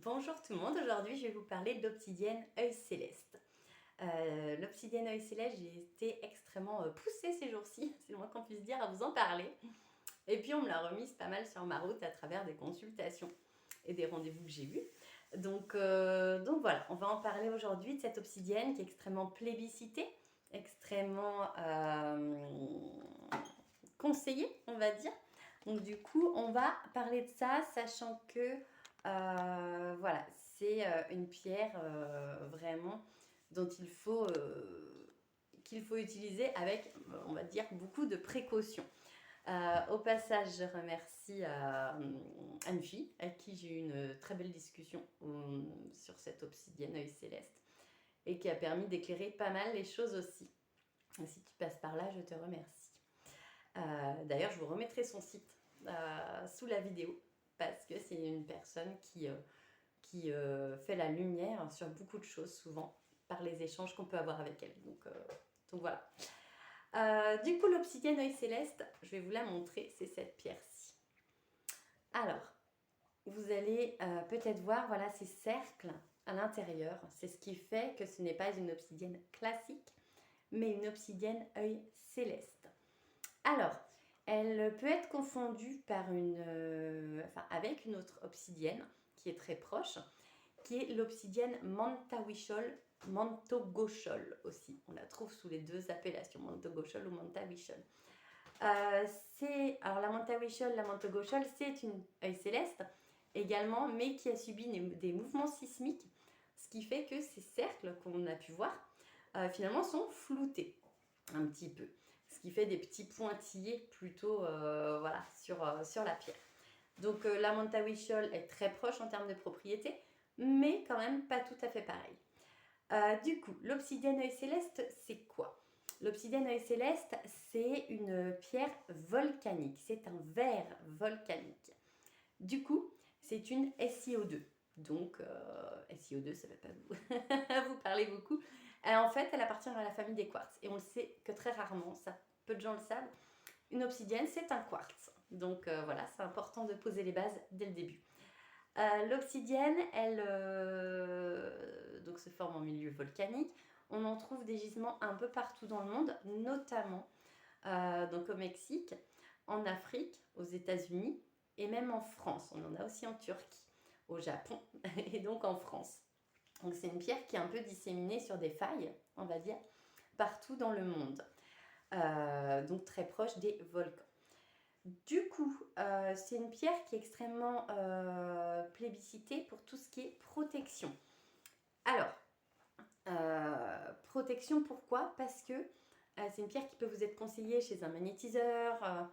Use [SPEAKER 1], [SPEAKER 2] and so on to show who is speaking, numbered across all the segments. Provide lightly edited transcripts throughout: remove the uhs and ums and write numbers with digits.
[SPEAKER 1] Bonjour tout le monde, aujourd'hui je vais vous parler de l'obsidienne œil céleste. L'obsidienne œil céleste, j'ai été extrêmement poussée ces jours-ci, c'est le moins qu'on puisse dire, à vous en parler. Et puis on me l'a remise pas mal sur ma route à travers des consultations et des rendez-vous que j'ai eus. Donc voilà, on va en parler aujourd'hui de cette obsidienne qui est extrêmement plébiscitée, extrêmement conseillée, on va dire. Donc du coup, on va parler de ça, sachant que voilà, c'est une pierre vraiment dont qu'il faut utiliser avec, on va dire, beaucoup de précautions. Au passage, je remercie Anne-Fille, avec qui j'ai eu une très belle discussion sur cette obsidienne œil céleste et qui a permis d'éclairer pas mal les choses aussi. Et si tu passes par là, je te remercie. D'ailleurs, je vous remettrai son site sous la vidéo parce que c'est une personne qui fait la lumière sur beaucoup de choses souvent par les échanges qu'on peut avoir avec elle. Donc voilà. Du coup, l'obsidienne œil céleste, je vais vous la montrer, c'est cette pierre-ci. Alors, vous allez peut-être voir, voilà, ces cercles à l'intérieur. C'est ce qui fait que ce n'est pas une obsidienne classique, mais une obsidienne œil céleste. Alors, elle peut être confondue avec une autre obsidienne qui est très proche, qui est l'obsidienne Mantogochol aussi. On la trouve sous les deux appellations, Mantogochol ou Mantawichol. Alors la Mantawichol, la Mantogochol, c'est une œil céleste également, mais qui a subi des mouvements sismiques, ce qui fait que ces cercles qu'on a pu voir, finalement sont floutés un petit peu. Ce qui fait des petits pointillés plutôt voilà, sur la pierre. Donc la Mantawichol est très proche en termes de propriété, mais quand même pas tout à fait pareil. Du coup, l'obsidienne œil céleste, c'est quoi? L'obsidienne œil céleste, c'est une pierre volcanique, c'est un verre volcanique. Du coup, c'est une SiO2. Donc, SiO2, ça ne va pas vous parler beaucoup. En fait, elle appartient à la famille des quartz. Et on le sait que très rarement, ça, peu de gens le savent. Une obsidienne, c'est un quartz. Donc voilà, c'est important de poser les bases dès le début. L'obsidienne, elle donc se forme en milieu volcanique. On en trouve des gisements un peu partout dans le monde, notamment donc au Mexique, en Afrique, aux États-Unis et même en France. On en a aussi en Turquie, au Japon et donc en France. Donc c'est une pierre qui est un peu disséminée sur des failles, on va dire, partout dans le monde. Donc très proche des volcans. Du coup, c'est une pierre qui est extrêmement plébiscitée pour tout ce qui est protection. Alors, protection pourquoi? Parce que c'est une pierre qui peut vous être conseillée chez un magnétiseur,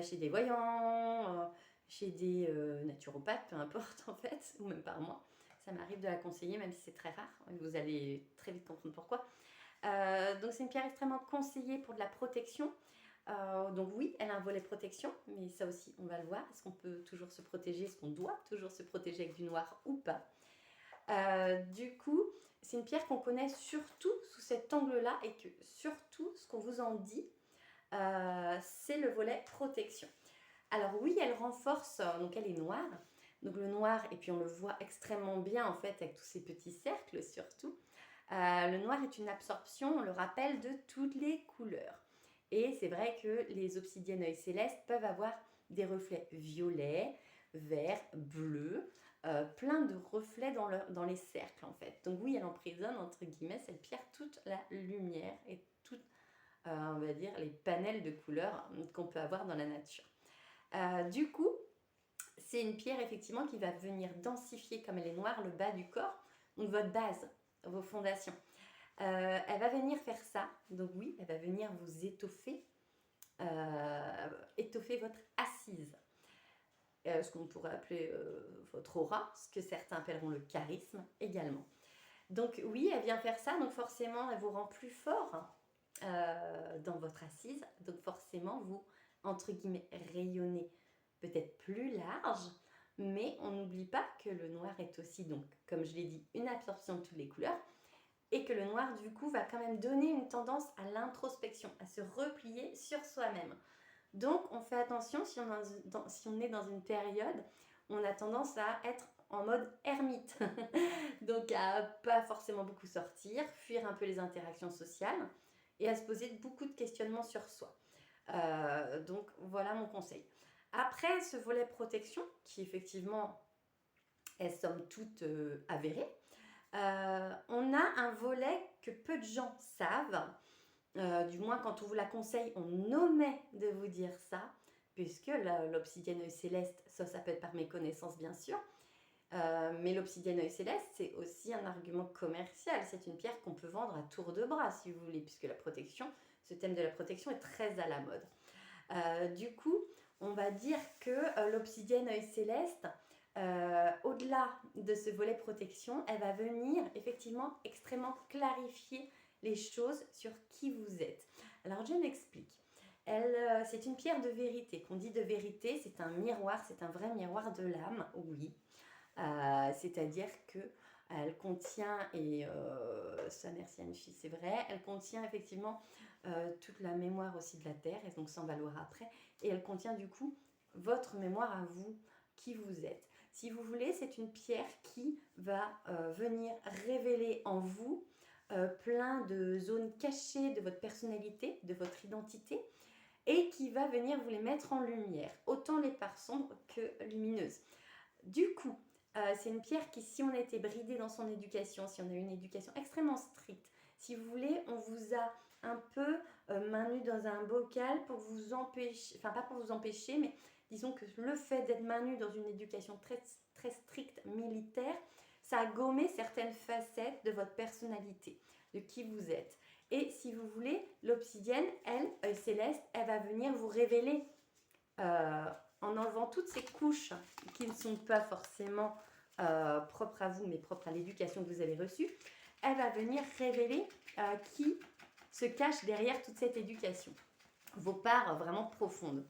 [SPEAKER 1] chez des voyants, chez des naturopathes, peu importe en fait, ou même par moi. Ça m'arrive de la conseiller, même si c'est très rare. Vous allez très vite comprendre pourquoi. Donc c'est une pierre extrêmement conseillée pour de la protection. Donc oui, elle a un volet protection, mais ça aussi, on va le voir. Est-ce qu'on peut toujours se protéger? Est-ce qu'on doit toujours se protéger avec du noir ou pas? Du coup, c'est une pierre qu'on connaît surtout sous cet angle-là et que surtout, ce qu'on vous en dit, c'est le volet protection. Alors oui, elle renforce, donc elle est noire. Donc le noir, et puis on le voit extrêmement bien en fait avec tous ces petits cercles surtout. Le noir est une absorption, on le rappelle, de toutes les couleurs. Et c'est vrai que les obsidiennes œil céleste peuvent avoir des reflets violets, verts, bleus, plein de reflets dans les cercles en fait. Donc oui, elle emprisonne entre guillemets cette pierre toute la lumière et toute, on va dire, les panels de couleurs qu'on peut avoir dans la nature. Du coup, c'est une pierre effectivement qui va venir densifier, comme elle est noire, le bas du corps, donc votre base, vos fondations. Elle va venir faire ça, donc oui, elle va venir vous étoffer, étoffer votre assise. Ce qu'on pourrait appeler votre aura, ce que certains appelleront le charisme également. Donc oui, elle vient faire ça, donc forcément, elle vous rend plus fort dans votre assise, donc forcément, vous, entre guillemets, rayonnez peut-être plus large, mais on n'oublie pas que le noir est aussi, donc, comme je l'ai dit, une absorption de toutes les couleurs, et que le noir, du coup, va quand même donner une tendance à l'introspection, à se replier sur soi-même. Donc, on fait attention si on est dans une période où on a tendance à être en mode ermite. Donc à pas forcément beaucoup sortir, fuir un peu les interactions sociales et à se poser beaucoup de questionnements sur soi. Donc voilà mon conseil. Après ce volet protection, qui effectivement est somme toute avéré, on a un volet que peu de gens savent. Du moins quand on vous la conseille, on omet de vous dire ça, puisque l'obsidienne œil céleste, ça peut être par méconnaissance bien sûr, mais l'obsidienne œil céleste, c'est aussi un argument commercial. C'est une pierre qu'on peut vendre à tour de bras, si vous voulez, puisque la protection, ce thème de la protection est très à la mode. Du coup, on va dire que l'obsidienne œil céleste, au-delà de ce volet protection, elle va venir effectivement extrêmement clarifier les choses sur qui vous êtes. Alors je m'explique. C'est une pierre de vérité. Qu'on dit de vérité, c'est un miroir, c'est un vrai miroir de l'âme, oui. C'est-à-dire que elle contient, et ça merci Anne-Fille, c'est vrai, elle contient effectivement toute la mémoire aussi de la Terre, et donc ça on va le voir après, et elle contient du coup votre mémoire à vous, qui vous êtes. Si vous voulez, c'est une pierre qui va venir révéler en vous plein de zones cachées de votre personnalité, de votre identité, et qui va venir vous les mettre en lumière, autant les parts sombres que lumineuses. Du coup, c'est une pierre qui, si on a été bridé dans son éducation, si on a eu une éducation extrêmement stricte, si vous voulez, on vous a un peu main nue dans un bocal pour vous empêcher, enfin pas pour vous empêcher, mais disons que le fait d'être main nue dans une éducation très, très stricte militaire, ça a gommé certaines facettes de votre personnalité, de qui vous êtes. Et si vous voulez, l'obsidienne, elle, céleste, elle va venir vous révéler en enlevant toutes ces couches qui ne sont pas forcément propres à vous, mais propres à l'éducation que vous avez reçue. Elle va venir révéler qui se cache derrière toute cette éducation, vos parts vraiment profondes.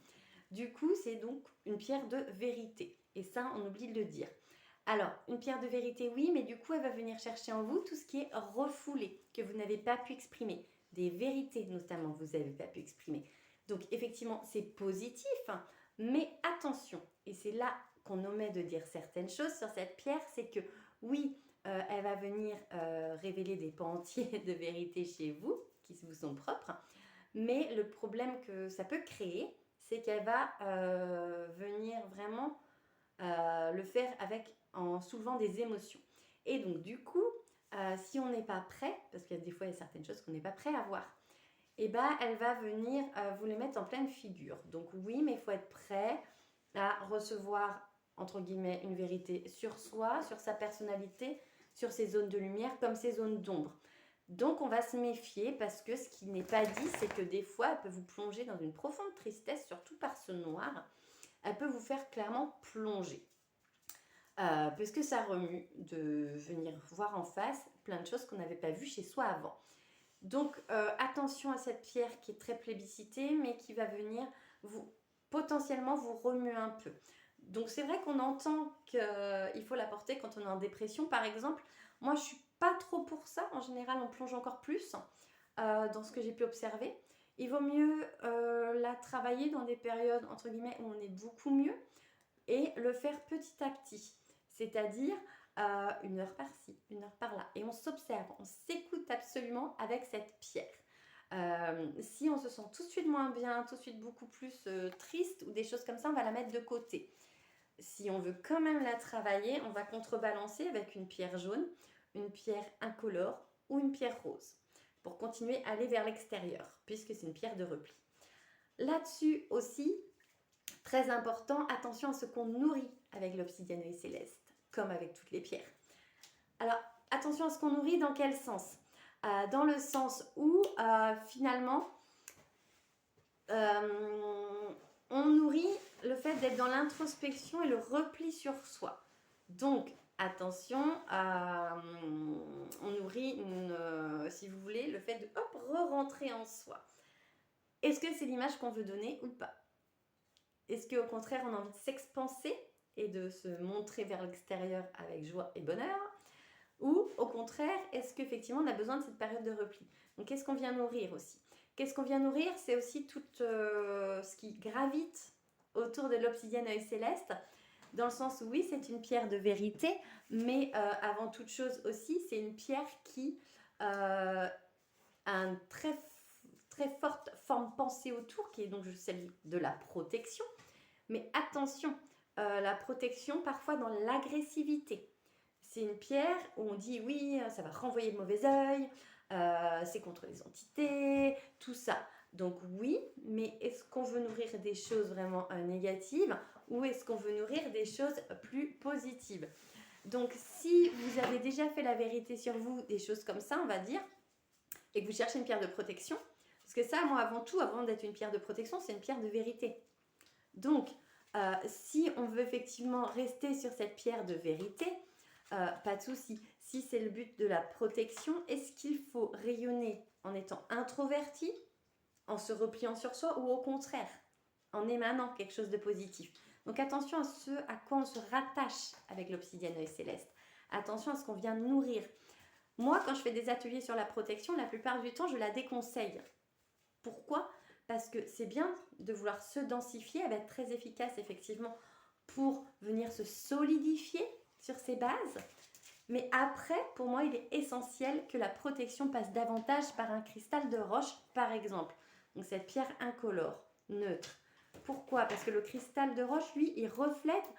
[SPEAKER 1] Du coup, c'est donc une pierre de vérité. Et ça, on oublie de le dire. Alors, une pierre de vérité, oui, mais du coup, elle va venir chercher en vous tout ce qui est refoulé, que vous n'avez pas pu exprimer. Des vérités, notamment, que vous n'avez pas pu exprimer. Donc, effectivement, c'est positif, hein, mais attention. Et c'est là qu'on omet de dire certaines choses sur cette pierre, c'est que, oui, elle va venir révéler des pans entiers de vérité chez vous, qui vous sont propres, mais le problème que ça peut créer, c'est qu'elle va venir vraiment le faire en soulevant des émotions. Et donc du coup, si on n'est pas prêt, parce qu'il y a des fois il y a certaines choses qu'on n'est pas prêt à voir, et ben elle va venir vous les mettre en pleine figure. Donc oui, mais il faut être prêt à recevoir entre guillemets une vérité sur soi, sur sa personnalité, sur ses zones de lumière comme ses zones d'ombre. Donc on va se méfier parce que ce qui n'est pas dit, c'est que des fois, elle peut vous plonger dans une profonde tristesse, surtout par ce noir. Elle peut vous faire clairement plonger. Puisque ça remue de venir voir en face plein de choses qu'on n'avait pas vues chez soi avant. Donc attention à cette pierre qui est très plébiscitée, mais qui va venir potentiellement vous remuer un peu. Donc c'est vrai qu'on entend qu'il faut la porter quand on est en dépression, par exemple. Moi, je suis pas trop pour ça. En général, on plonge encore plus dans ce que j'ai pu observer. Il vaut mieux la travailler dans des périodes, entre guillemets, où on est beaucoup mieux et le faire petit à petit. C'est-à-dire 1 heure par-ci, 1 heure par-là. Et on s'observe, on s'écoute absolument avec cette pierre. Si on se sent tout de suite moins bien, tout de suite beaucoup plus triste ou des choses comme ça, on va la mettre de côté. Si on veut quand même la travailler, on va contrebalancer avec une pierre jaune, une pierre incolore ou une pierre rose pour continuer à aller vers l'extérieur, puisque c'est une pierre de repli. Là-dessus aussi, très important, attention à ce qu'on nourrit avec l'obsidienne œil céleste, comme avec toutes les pierres. Alors, attention à ce qu'on nourrit dans quel sens ? Dans le sens où, finalement, on nourrit le fait d'être dans l'introspection et le repli sur soi. Donc, attention, on nourrit, si vous voulez, le fait de re-rentrer en soi. Est-ce que c'est l'image qu'on veut donner ou pas ? Est-ce qu'au contraire, on a envie de s'expanser et de se montrer vers l'extérieur avec joie et bonheur ? Ou au contraire, est-ce qu'effectivement, on a besoin de cette période de repli ? Donc, qu'est-ce qu'on vient nourrir aussi ? Qu'est-ce qu'on vient nourrir ? C'est aussi tout ce qui gravite autour de l'obsidienne œil céleste. dans le sens où oui, c'est une pierre de vérité, mais avant toute chose aussi, c'est une pierre qui a une très forte forme pensée autour, qui est donc celle de la protection. Mais attention, la protection parfois dans l'agressivité. C'est une pierre où on dit oui, ça va renvoyer le mauvais œil, c'est contre les entités, tout ça. Donc oui, mais est-ce qu'on veut nourrir des choses vraiment négatives ou est-ce qu'on veut nourrir des choses plus positives? Donc si vous avez déjà fait la vérité sur vous, des choses comme ça, on va dire, et que vous cherchez une pierre de protection, parce que ça, moi, avant tout, avant d'être une pierre de protection, c'est une pierre de vérité. Donc, si on veut effectivement rester sur cette pierre de vérité, pas de souci. Si c'est le but de la protection, est-ce qu'il faut rayonner en étant introverti, en se repliant sur soi, ou au contraire, en émanant quelque chose de positif? Donc attention à ce à quoi on se rattache avec l'obsidienne œil céleste. Attention à ce qu'on vient nourrir. Moi, quand je fais des ateliers sur la protection, la plupart du temps, je la déconseille. Pourquoi? Parce que c'est bien de vouloir se densifier, elle va être très efficace effectivement pour venir se solidifier sur ses bases. Mais après, pour moi, il est essentiel que la protection passe davantage par un cristal de roche, par exemple. Donc cette pierre incolore, neutre. Pourquoi? Parce que le cristal de roche, lui, il reflète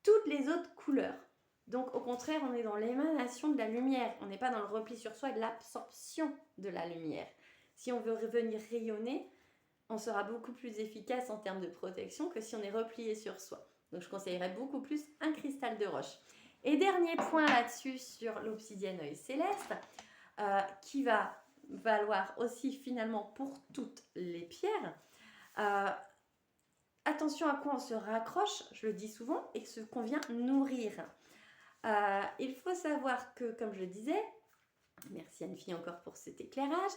[SPEAKER 1] toutes les autres couleurs. Donc au contraire, on est dans l'émanation de la lumière. On n'est pas dans le repli sur soi et de l'absorption de la lumière. Si on veut revenir rayonner, on sera beaucoup plus efficace en termes de protection que si on est replié sur soi. Donc je conseillerais beaucoup plus un cristal de roche. Et dernier point là-dessus sur l'obsidienne œil céleste, qui va valoir aussi finalement pour toutes les pierres. Attention à quoi on se raccroche, je le dis souvent, et ce qu'on vient nourrir. Il faut savoir que, comme je le disais, merci Anne-Fille encore pour cet éclairage,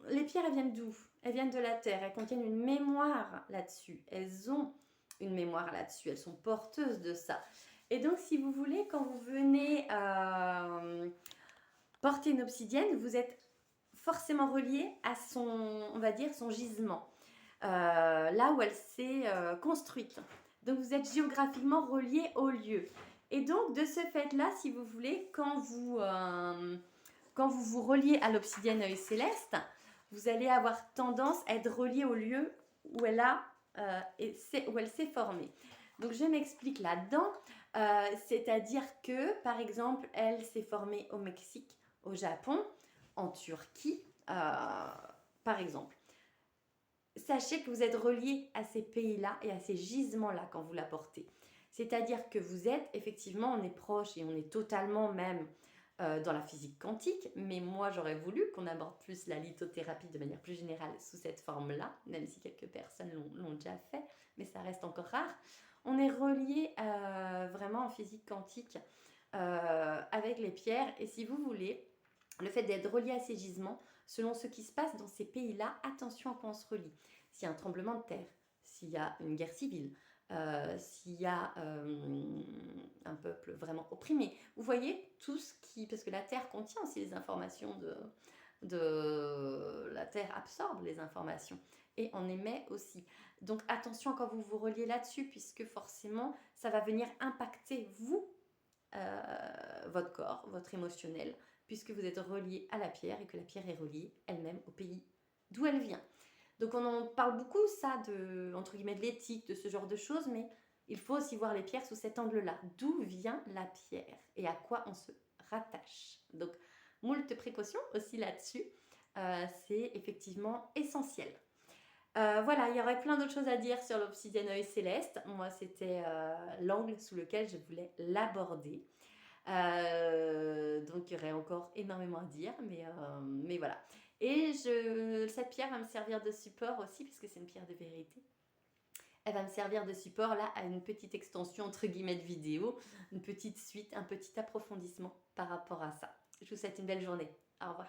[SPEAKER 1] les pierres, elles viennent d'où? Elles viennent de la terre, elles contiennent une mémoire là-dessus, elles ont une mémoire là-dessus, elles sont porteuses de ça. Et donc, si vous voulez, quand vous venez porter une obsidienne, vous êtes forcément relié à son, on va dire, son gisement, là où elle s'est construite. Donc, vous êtes géographiquement relié au lieu. Et donc, de ce fait-là, si vous voulez, quand vous vous reliez à l'obsidienne œil céleste, vous allez avoir tendance à être relié au lieu où elle s'est formée. Donc je m'explique là-dedans, c'est-à-dire que par exemple, elle s'est formée au Mexique, au Japon, en Turquie, par exemple. Sachez que vous êtes relié à ces pays-là et à ces gisements-là quand vous la portez. C'est-à-dire que vous êtes, effectivement, on est proche et on est totalement même dans la physique quantique, mais moi j'aurais voulu qu'on aborde plus la lithothérapie de manière plus générale sous cette forme-là, même si quelques personnes l'ont déjà fait, mais ça reste encore rare. On est relié vraiment en physique quantique avec les pierres, et si vous voulez, le fait d'être relié à ces gisements, selon ce qui se passe dans ces pays-là, attention à quoi on se relie. S'il y a un tremblement de terre, s'il y a une guerre civile, s'il y a un peuple vraiment opprimé. Vous voyez, tout ce qui... Parce que la Terre contient aussi les informations la Terre absorbe les informations et en émet aussi. Donc attention quand vous vous reliez là-dessus, puisque forcément, ça va venir impacter vous, votre corps, votre émotionnel, puisque vous êtes relié à la pierre et que la pierre est reliée elle-même au pays d'où elle vient. Donc on en parle beaucoup, ça, entre guillemets, de l'éthique, de ce genre de choses, mais il faut aussi voir les pierres sous cet angle-là. D'où vient la pierre et à quoi on se rattache? Donc, moult précautions aussi là-dessus, c'est effectivement essentiel. Voilà, il y aurait plein d'autres choses à dire sur l'obsidienne œil céleste. Moi, c'était l'angle sous lequel je voulais l'aborder. Donc, il y aurait encore énormément à dire, mais voilà. Et cette pierre va me servir de support aussi, puisque c'est une pierre de vérité. Elle va me servir de support là à une petite extension entre guillemets de vidéo, une petite suite, un petit approfondissement par rapport à ça. Je vous souhaite une belle journée. Au revoir.